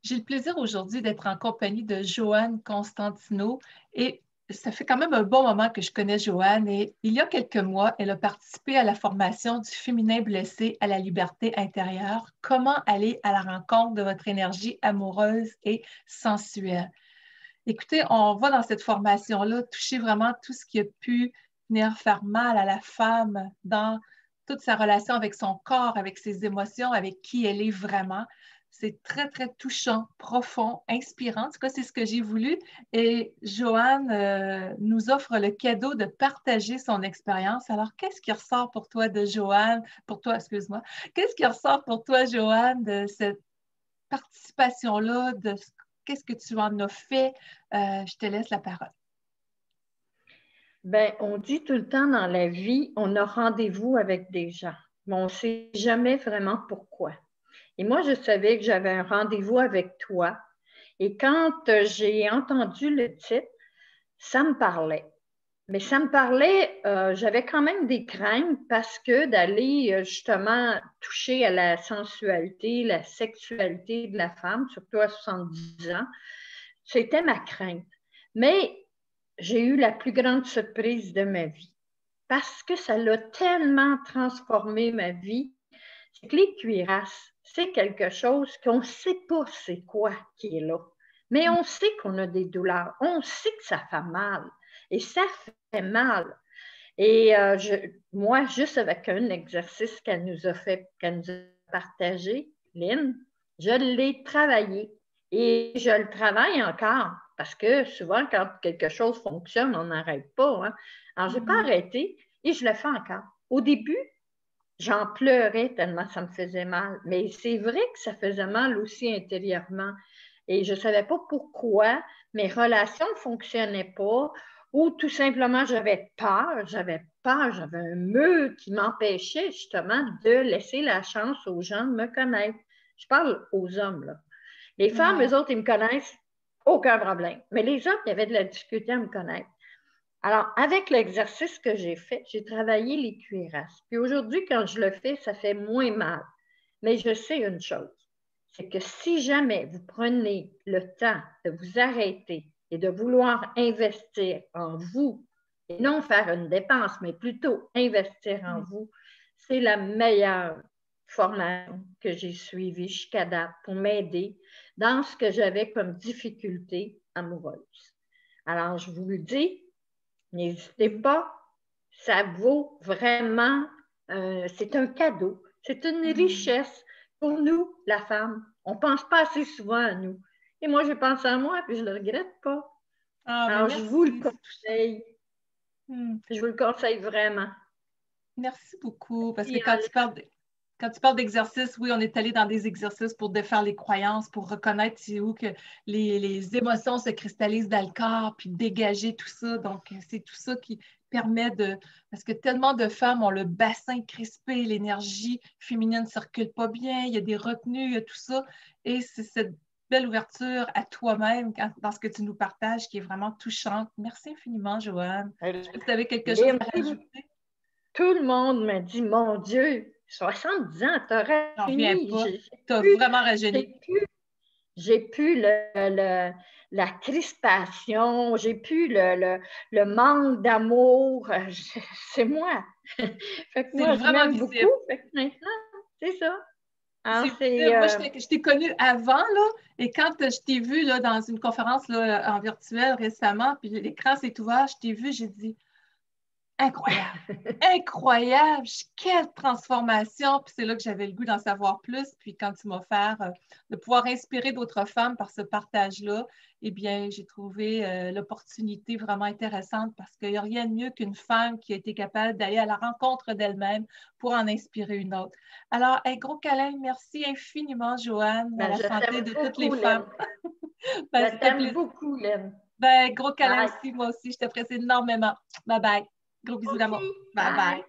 J'ai le plaisir aujourd'hui d'être en compagnie de Joanne Constantino et ça fait quand même un bon moment que je connais Joanne et il y a quelques mois, elle a participé à la formation du féminin blessé à la liberté intérieure. Comment aller à la rencontre de votre énergie amoureuse et sensuelle? Écoutez, on va dans cette formation-là toucher vraiment tout ce qui a pu venir faire mal à la femme dans toute sa relation avec son corps, avec ses émotions, avec qui elle est vraiment. C'est très, très touchant, profond, inspirant. En tout cas, c'est ce que j'ai voulu. Et Joanne nous offre le cadeau de partager son expérience. Alors, qu'est-ce qui ressort pour toi de Joanne, pour toi, excuse-moi, qu'est-ce qui ressort pour toi, Joanne, de cette participation-là, de qu'est-ce que tu en as fait? Je te laisse la parole. Bien, on dit tout le temps dans la vie, on a rendez-vous avec des gens, mais on ne sait jamais vraiment pourquoi. Et moi, je savais que j'avais un rendez-vous avec toi. Et quand j'ai entendu le titre, ça me parlait. Mais ça me parlait, j'avais quand même des craintes parce que d'aller justement toucher à la sensualité, la sexualité de la femme, surtout à 70 ans, c'était ma crainte. Mais j'ai eu la plus grande surprise de ma vie parce que ça l'a tellement transformé ma vie. C'est que les cuirasses, c'est quelque chose qu'on ne sait pas c'est quoi qui est là. Mais on sait qu'on a des douleurs, on sait que ça fait mal. Et ça fait mal. Et moi, juste avec un exercice qu'elle nous a fait, qu'elle nous a partagé, Lynn, je l'ai travaillé et je le travaille encore parce que souvent, quand quelque chose fonctionne, on n'arrête pas. Hein? Alors, je n'ai pas arrêté et je le fais encore. Au début, j'en pleurais tellement ça me faisait mal. Mais c'est vrai que ça faisait mal aussi intérieurement. Et je ne savais pas pourquoi mes relations ne fonctionnaient pas ou tout simplement j'avais peur, j'avais un mur qui m'empêchait justement de laisser la chance aux gens de me connaître. Je parle aux hommes, là. Les femmes, eux autres, ils me connaissent, aucun problème. Mais les hommes, il y avait de la difficulté à me connaître. Alors, avec l'exercice que j'ai fait, j'ai travaillé les cuirasses. Puis aujourd'hui, quand je le fais, ça fait moins mal. Mais je sais une chose, c'est que si jamais vous prenez le temps de vous arrêter et de vouloir investir en vous, et non faire une dépense, mais plutôt investir en vous, c'est la meilleure formation que j'ai suivie jusqu'à date pour m'aider dans ce que j'avais comme difficulté amoureuse. Alors, je vous le dis, n'hésitez pas, ça vaut vraiment, c'est un cadeau, c'est une richesse pour nous, la femme. On ne pense pas assez souvent à nous. Et moi, je pense à moi, puis je ne le regrette pas. Alors, je vous le conseille. Je vous le conseille vraiment. Merci beaucoup, parce que quand tu parles d'exercices, oui, on est allé dans des exercices pour défaire les croyances, pour reconnaître c'est où que les émotions se cristallisent dans le corps, puis dégager tout ça. Donc, c'est tout ça qui permet de... Parce que tellement de femmes ont le bassin crispé, l'énergie féminine ne circule pas bien, il y a des retenues, il y a tout ça. Et c'est cette belle ouverture à toi-même dans ce que tu nous partages qui est vraiment touchante. Merci infiniment, Joanne. Est-ce que tu avais quelque chose à rajouter? Tout le monde m'a dit, mon Dieu, 70 ans, t'aurais fini. Tu as vraiment rajeuni. J'ai plus la crispation, j'ai plus le manque d'amour. C'est moi. Fait que moi, je m'aime beaucoup. Fait que maintenant, c'est ça. Alors, moi, je t'ai connue avant, là, et quand je t'ai vue là, dans une conférence là, en virtuel récemment, puis l'écran s'est ouvert, je t'ai vue, j'ai dit incroyable, incroyable, quelle transformation. Puis c'est là que j'avais le goût d'en savoir plus. Puis quand tu m'as offert de pouvoir inspirer d'autres femmes par ce partage-là, eh bien, j'ai trouvé l'opportunité vraiment intéressante parce qu'il n'y a rien de mieux qu'une femme qui a été capable d'aller à la rencontre d'elle-même pour en inspirer une autre. Alors, un gros câlin, merci infiniment, Joanne, à la santé de toutes les femmes. Je t'aime beaucoup, Lynn. Gros câlin aussi, moi aussi, je t'apprécie énormément. Bye bye. Gros bisous d'amour. Bye bye.